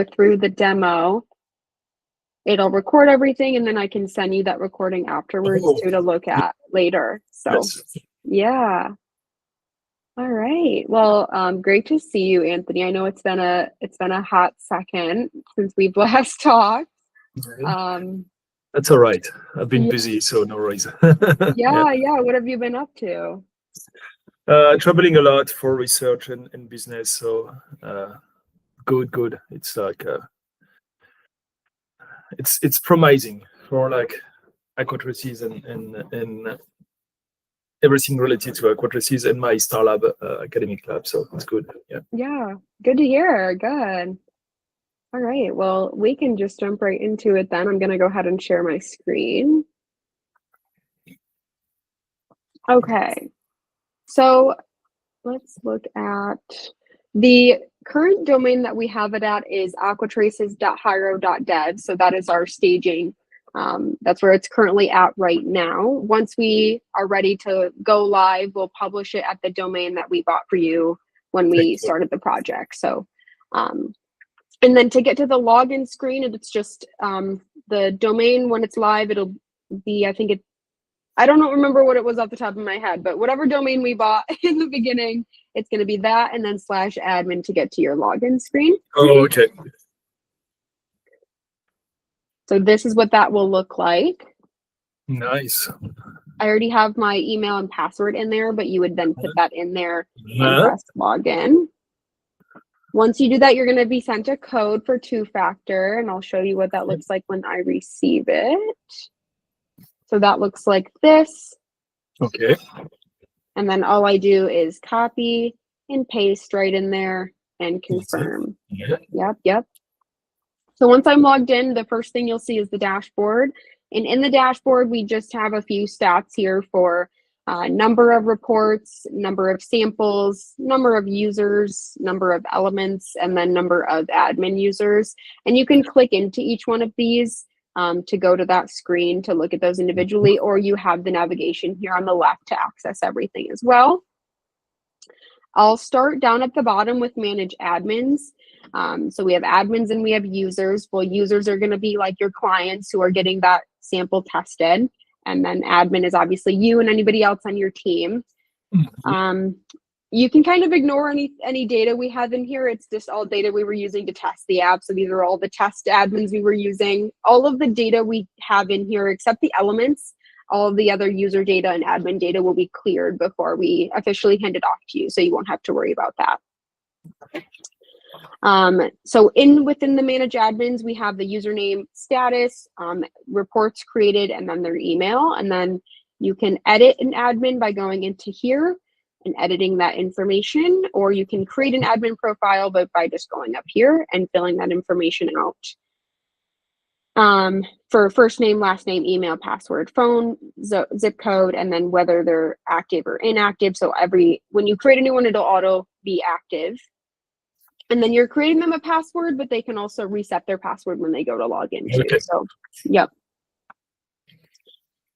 through the demo, it'll record everything, and then I can send you that recording afterwards too to look at later. So Yes. yeah. All right. Well, great to see you, Anthony. I know it's been a hot second since we've last talked. That's all right. I've been busy, so no worries. Yeah. What have you been up to? Traveling a lot for research and business. So good. It's like it's promising for like AquaTraces and everything related to AquaTraces and my Starlab academic lab. So it's good. Yeah. Good to hear. Good. All right. Well, we can just jump right into it then. I'm going to go ahead and share my screen. Okay. So let's look at the current domain that we have it at is aquatraces.hiro.dev. So that is our staging. That's where it's currently at right now. Once we are ready to go live, we'll publish it at the domain that we bought for you when we started the project. So, and then to get to the login screen, it's just the domain when it's live, it'll be, I don't remember what it was off the top of my head, but whatever domain we bought in the beginning, it's going to be that and then /admin to get to your login screen. Oh, okay. So this is what that will look like. Nice. I already have my email and password in there, but you would then put that in there and press login. Once you do that, you're going to be sent a code for 2-factor, and I'll show you what that looks like when I receive it. So that looks like this. Okay. And then all I do is copy and paste right in there and confirm. Yep. So once I'm logged in, the first thing you'll see is the dashboard. And in the dashboard, we just have a few stats here for number of reports, number of samples, number of users, number of elements, and then number of admin users. And you can click into each one of these to go to that screen to look at those individually, or you have the navigation here on the left to access everything as well. I'll start down at the bottom with manage admins. So we have admins and we have users. Well, users are going to be like your clients who are getting that sample tested. And then admin is obviously you and anybody else on your team. You can kind of ignore any data we have in here. It's just all data we were using to test the app. So these are all the test admins we were using. All of the data we have in here, except the elements, all of the other user data and admin data will be cleared before we officially hand it off to you. So you won't have to worry about that. So within the manage admins, we have the username, status, reports created, and then their email. And then you can edit an admin by going into here and editing that information, or you can create an admin profile by just going up here and filling that information out. For first name, last name, email, password, phone, zip code, and then whether they're active or inactive. So when you create a new one, it'll auto be active. And then you're creating them a password, but they can also reset their password when they go to log in too. Okay. So, yep.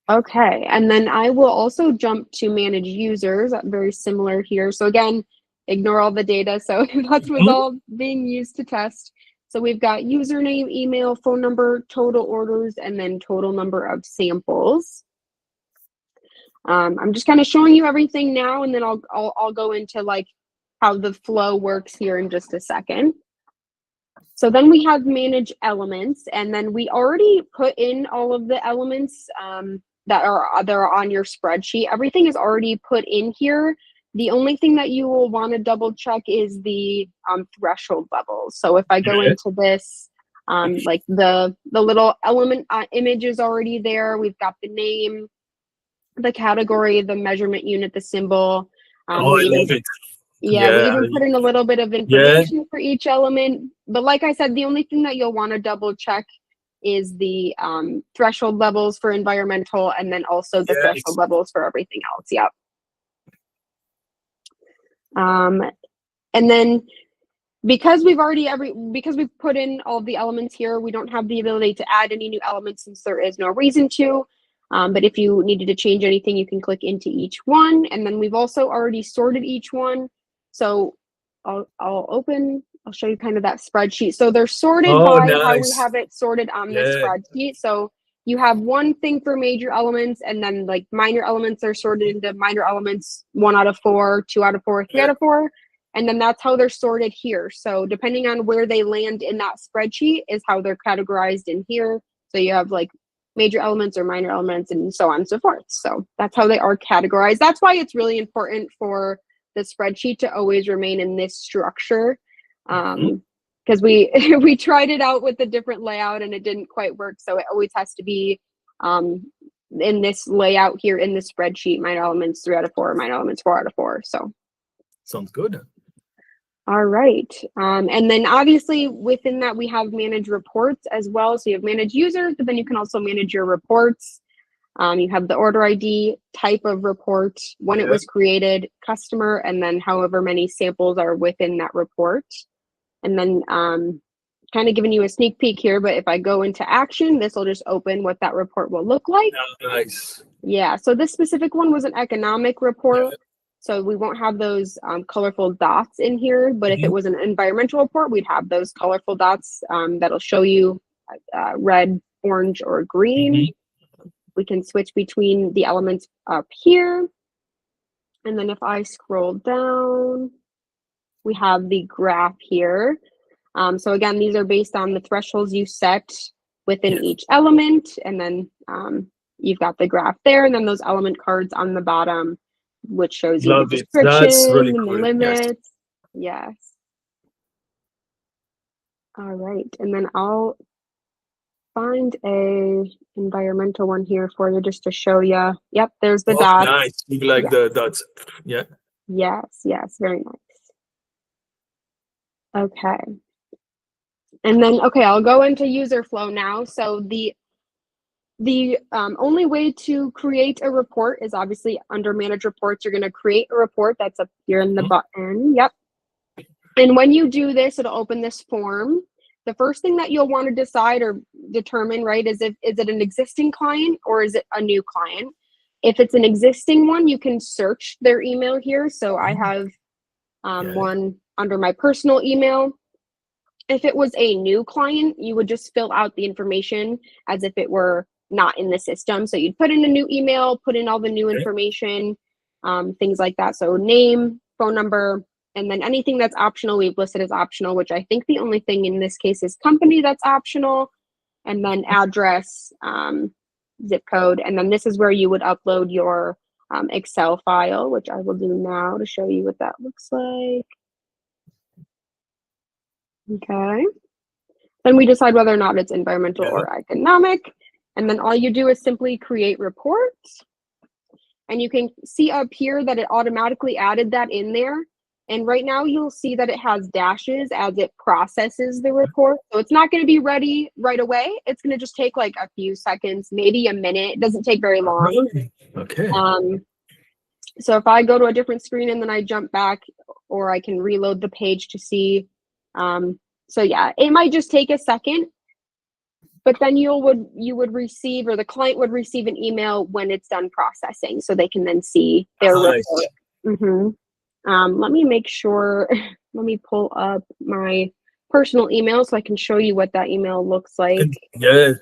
Okay, and then I will also jump to manage users, very similar here. So again, ignore all the data. So that's what's all being used to test. So we've got username, email, phone number, total orders, and then total number of samples. I'm just kind of showing you everything now, and then I'll go into like how the flow works here in just a second. So then we have manage elements, and then we already put in all of the elements that are on your spreadsheet. Everything is already put in here. The only thing that you will want to double check is the threshold levels. So if I go into this, like the little element image is already there. We've got the name, the category, the measurement unit, the symbol. I love it. Yeah, we even put in a little bit of information for each element. But like I said, the only thing that you'll want to double check is the threshold levels for environmental, and then also the threshold levels for everything else. Yep. And then because we've put in all the elements here, we don't have the ability to add any new elements since there is no reason to. But if you needed to change anything, you can click into each one. And then we've also already sorted each one. So I'll open I'll show you kind of that spreadsheet. So they're sorted Oh, by how we nice. have it sorted on this Yeah. spreadsheet. So you have one thing for major elements, and then like minor elements are sorted into minor elements 1 out of 4, 2 out of 4, 3 out of 4. And then that's how they're sorted here. So depending on where they land in that spreadsheet is how they're categorized in here. So you have like major elements or minor elements and so on and so forth. So that's how they are categorized. That's why it's really important for the spreadsheet to always remain in this structure. Because we tried it out with a different layout and it didn't quite work. So it always has to be in this layout here in the spreadsheet, minor elements 3 out of 4, minor elements 4 out of 4. So sounds good. All right. And then obviously within that, we have manage reports as well. So you have manage users, but then you can also manage your reports. You have the order ID, type of report, when it was created, customer, and then however many samples are within that report. And then kind of giving you a sneak peek here, but if I go into action, this will just open what that report will look like. Nice. Yeah, so this specific one was an economic report. So we won't have those colorful dots in here, but if it was an environmental report, we'd have those colorful dots that'll show you red, orange, or green. We can switch between the elements up here. And then if I scroll down, we have the graph here. So again, these are based on the thresholds you set within each element. And then you've got the graph there, and then those element cards on the bottom, which shows you the description, That's really and cool. the limits. Yes. All right. And then I'll find a environmental one here for you just to show you. Yep, there's the dots. Nice. You like the dots. Yeah. Yes, very nice. Okay. And then, okay, I'll go into user flow now. So the only way to create a report is obviously under manage reports. You're going to create a report that's up here in the button. Yep. And when you do this, it'll open this form. The first thing that you'll want to decide or determine, right, is it an existing client or is it a new client? If it's an existing one, you can search their email here. So I have one under my personal email. If it was a new client, you would just fill out the information as if it were not in the system. So you'd put in a new email, put in all the new information, things like that. So name, phone number, and then anything that's optional, we've listed as optional, which I think the only thing in this case is company that's optional, and then address, zip code. And then this is where you would upload your Excel file, which I will do now to show you what that looks like. Okay. Then we decide whether or not it's environmental or economic. And then all you do is simply create reports. And you can see up here that it automatically added that in there. And right now you'll see that it has dashes as it processes the report. So it's not going to be ready right away. It's going to just take like a few seconds, maybe a minute. It doesn't take very long. Okay. So if I go to a different screen and then I jump back, or I can reload the page to see. So yeah, it might just take a second, but then you would receive, or the client would receive an email when it's done processing, so they can then see their report. Let me make sure. Let me pull up my personal email so I can show you what that email looks like. Yeah,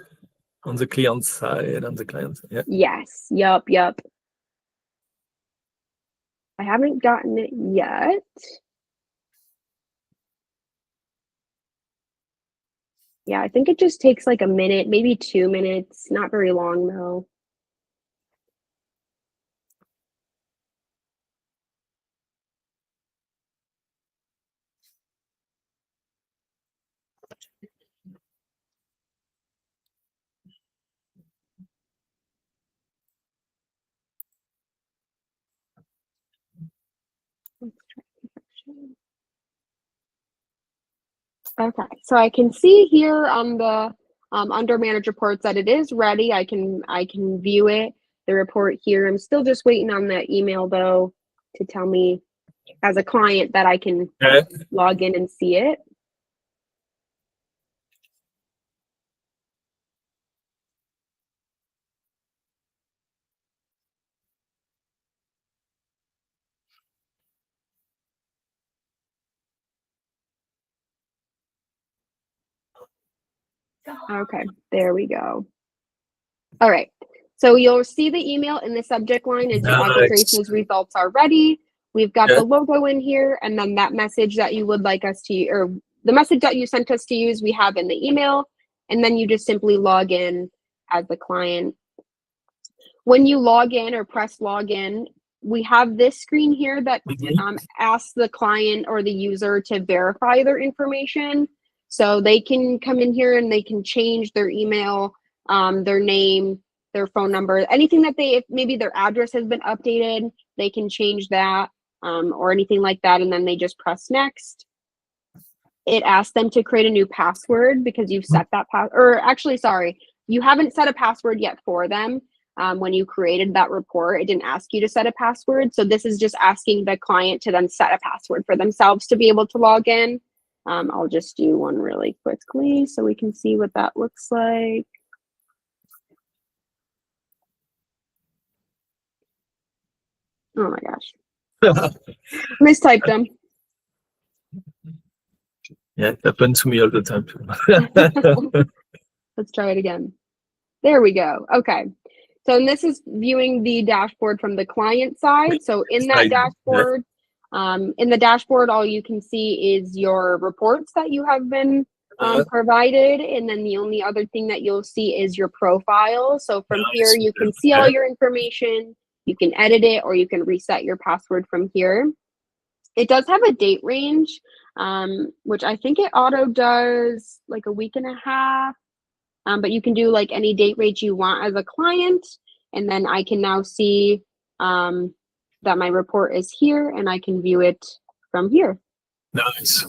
on the client side, on the client side. Yeah. Yes. Yep. I haven't gotten it yet. Yeah, I think it just takes like a minute, maybe 2 minutes. Not very long though. Okay, so I can see here on the under manage reports that it is ready. I can view it, the report here. I'm still just waiting on that email though to tell me as a client that I can log in and see it. Okay, there we go. All right. So you'll see the email in the subject line as your AquaTraces results are ready. We've got the logo in here, and then that message that you would like us to, or the message that you sent us to use, we have in the email, and then you just simply log in as the client. When you log in or press login, we have this screen here that asks the client or the user to verify their information. So they can come in here and they can change their email, their name, their phone number, anything that if maybe their address has been updated, they can change that or anything like that. And then they just press next. It asks them to create a new password because you've set that or actually, sorry, you haven't set a password yet for them. When you created that report, it didn't ask you to set a password. So this is just asking the client to then set a password for themselves to be able to log in. I'll just do one really quickly so we can see what that looks like. Oh my gosh. Mistyped them. Yeah, it happens to me all the time too. Let's try it again. There we go. Okay. So and this is viewing the dashboard from the client side. So in that dashboard, all you can see is your reports that you have been provided. And then the only other thing that you'll see is your profile. So from here, you can see all your information. You can edit it or you can reset your password from here. It does have a date range, which I think it auto does like a week and a half. But you can do like any date range you want as a client. And then I can now see that my report is here and I can view it from here. Nice.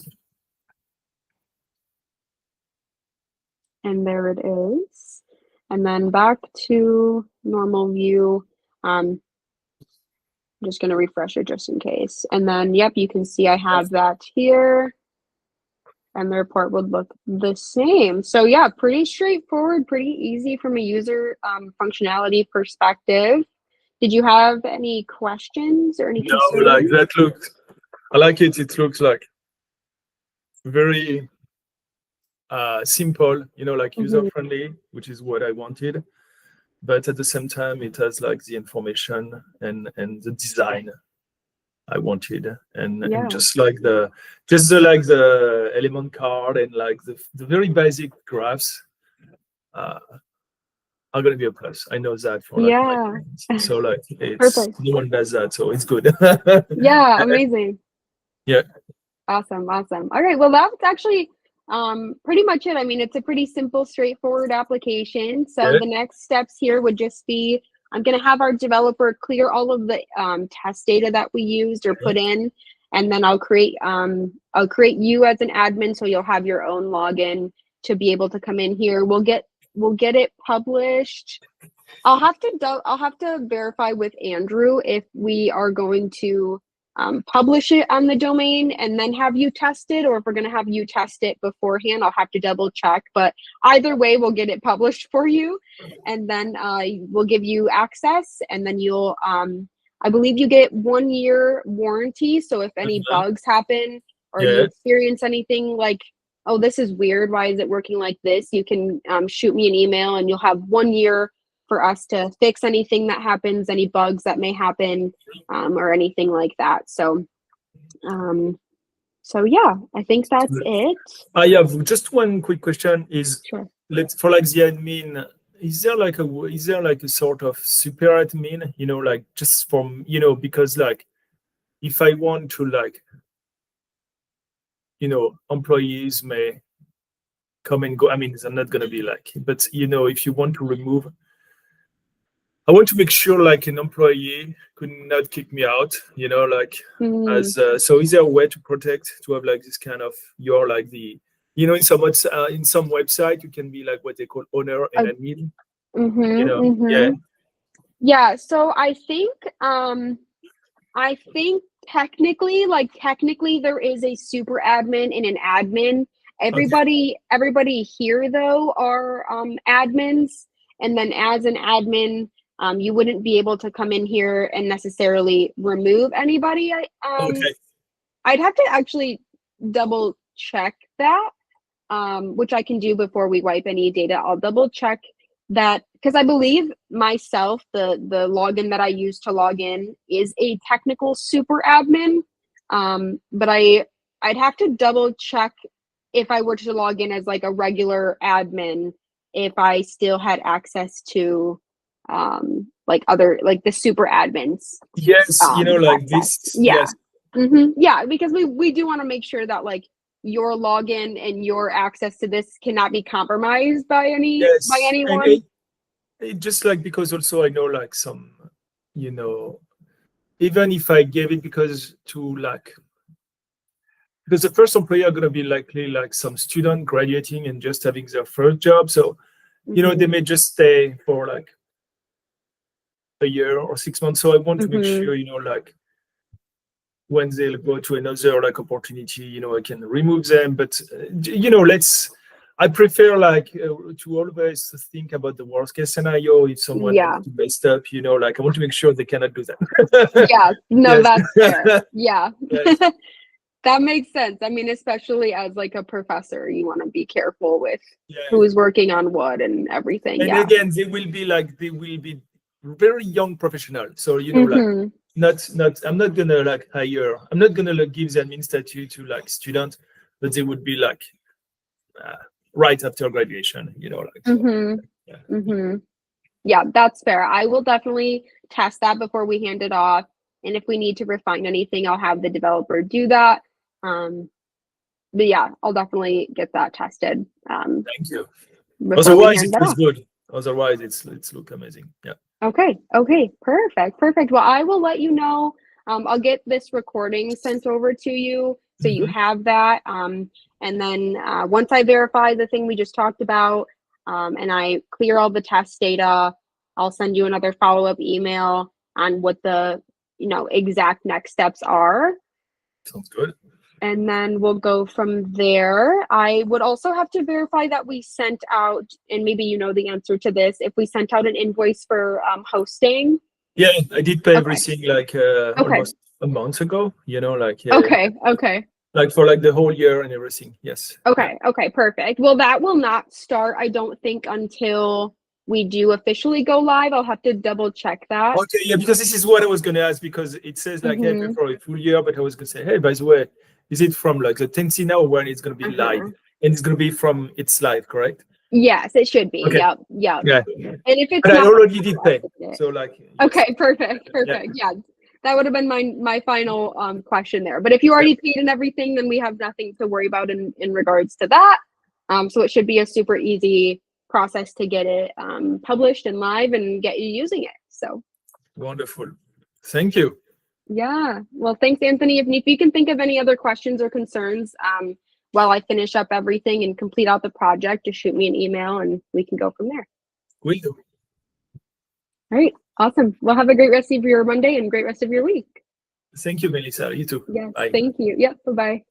And there it is. And then back to normal view. I'm just going to refresh it just in case. And then, yep, you can see I have that here. And the report would look the same. So yeah, pretty straightforward, pretty easy from a user functionality perspective. Did you have any questions or any concerns? No, like that looks, I like it. It looks like very simple, you know, like user-friendly, which is what I wanted. But at the same time, it has like the information and the design I wanted, and just like the element card and like the very basic graphs are going to be a plus. I know that for like so like it's no one does that, so it's good. Yeah, amazing. Yeah, awesome. All right, well that's actually pretty much it. I mean, it's a pretty simple, straightforward application. So the next steps here would just be I'm going to have our developer clear all of the test data that we used or put in, and then I'll create you as an admin, so you'll have your own login to be able to come in here. We'll get it published. I'll have to verify with Andrew if we are going to publish it on the domain and then have you test it, or if we're going to have you test it beforehand. I'll have to double check, but either way, we'll get it published for you, and then we'll give you access, and then you'll I believe you get 1 year warranty. So if any bugs happen or you experience anything like, oh, this is weird, why is it working like this, you can shoot me an email and you'll have 1 year for us to fix anything that happens, any bugs that may happen, or anything like that. So, yeah, I think that's it. I have just one quick question. Is for like the admin, is there like a sort of super admin? You know, like just from because like if I want to like employees may come and go. I mean, they're not gonna be like, but if you want to remove. I want to make sure like an employee could not kick me out, as so is there a way to protect, to have like this kind of, you're like the, in some website you can be like what they call owner and admin, Yeah, so I think technically there is a super admin and an admin. Everybody here though are admins, and then as an admin, you wouldn't be able to come in here and necessarily remove anybody. I'd have to actually double check that. which I can do before we wipe any data. I'll double check that, because I believe myself, the login that I use to log in is a technical super admin. But I'd have to double check if I were to log in as like a regular admin, if I still had access to like other, like the super admins. Yes, like access. this. Yeah. Yes. Yeah, because we do want to make sure that like your login and your access to this cannot be compromised by anyone. And it just like, because also I know like some, even if I gave it because the first employee are going to be likely like some student graduating and just having their first job. So, they may just stay for like a year or 6 months. So I want to make sure, like when they'll go to another like opportunity, I can remove them. But, I prefer like to always think about the worst case scenario. If someone wants to mess up, like I want to make sure they cannot do that. Yeah, no, Yes. that's fair. Yeah. Yes. That makes sense. I mean, especially as like a professor, you want to be careful with Yeah. who's working on what and everything. And Yeah. again, they will be very young professionals. So, like I'm not gonna like hire, I'm not gonna like give the admin statute to like students, but they would be like right after graduation, like so, yeah. Yeah, that's fair. I will definitely test that before we hand it off. And if we need to refine anything, I'll have the developer do that. But yeah, I'll definitely get that tested. Thank you. before we Otherwise, hand it that was off. good. Otherwise, it's look amazing. Yeah. Okay, perfect. Well, I will let you know. I'll get this recording sent over to you so you have that. And then once I verify the thing we just talked about, and I clear all the test data, I'll send you another follow-up email on what the exact next steps are. Sounds good. And then we'll go from there. I would also have to verify that we sent out, and maybe you know the answer to this, if we sent out an invoice for hosting. Yeah, I did pay everything like almost a month ago, like Okay. like for like the whole year and everything. Yes. Okay, perfect. Well, that will not start, I don't think, until we do officially go live. I'll have to double check that. Okay, yeah, because this is what I was gonna ask, because it says like hey, for a full year, but I was gonna say, hey, by the way, is it from like the 10th now when it's gonna be live? And it's gonna be from it's live, correct? Yes, it should be. Okay. Yep. Yeah. And if it's But not, I already did pay. So like yes. Okay, perfect. Yeah. That would have been my final question there. But if you already paid and everything, then we have nothing to worry about in regards to that. So it should be a super easy process to get it published and live and get you using it. So wonderful. Thank you. Yeah. Well, thanks, Anthony. If you can think of any other questions or concerns while I finish up everything and complete out the project, just shoot me an email and we can go from there. Will do. All right. Awesome. Well, have a great rest of your Monday and great rest of your week. Thank you, Melissa. You too. Yes. Bye. Thank you. Yep. Bye-bye.